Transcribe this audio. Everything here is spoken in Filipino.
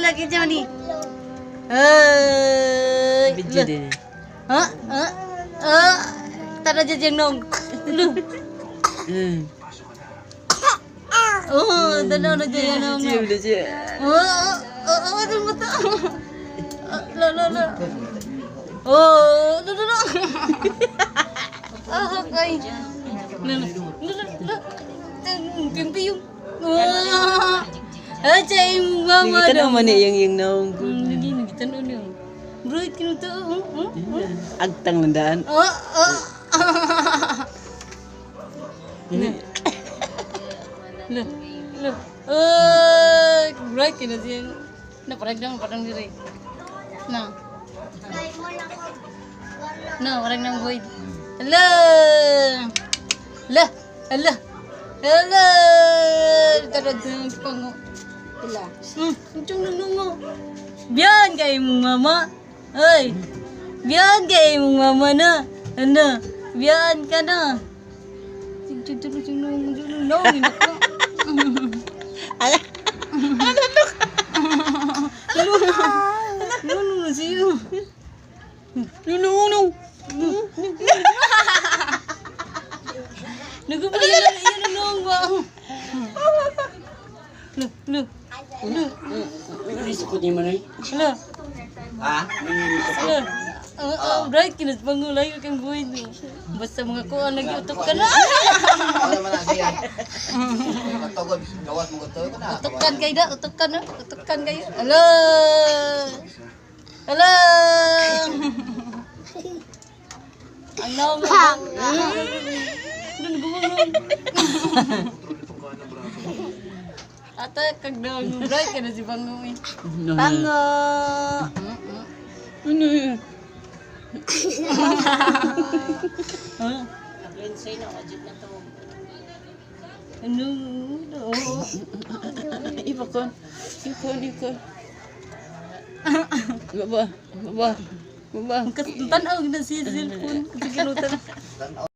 lagi jauh ni. Video din. Tara jajang nong. Lu. Oh, dalaw na jajang nong. Cium dia je. Aduh mata. Lo. Oh, lo. Kay. Lo. Piung. Cai mama. Kita nak mana yang naung. Lagi ni kita nak ni. Bro, kinu tu. Agtang landaan. Lo. Bro, kinu dia. Nak padang diri. Nah. Orang nang boy. Lah. Tara pango. Ila. Uncung nungo. Biyan kay mong mama. Ay. Biyan kay mong mama na. Ano? Biyan ka na. Uncung nungo. Ano siyo? Nunung. Nagubali lang iyan nunung ba? Lu. Ini sekutnya mana? Lu. Ah, Right, kinas pangulay kang buhay do. Basta mga kuan lagi utok ka na. Wala man na siya. Matugod, gawas mo gusto ko na. Utokan kayo da, utokan kayo. Hello. Ano mo? Dun gumulong. Ata kag daw right ka na si Bango eh. Bango. Ano yun? Ano? Ikon. Baba. Ang tanaw na si cellphone. Sige,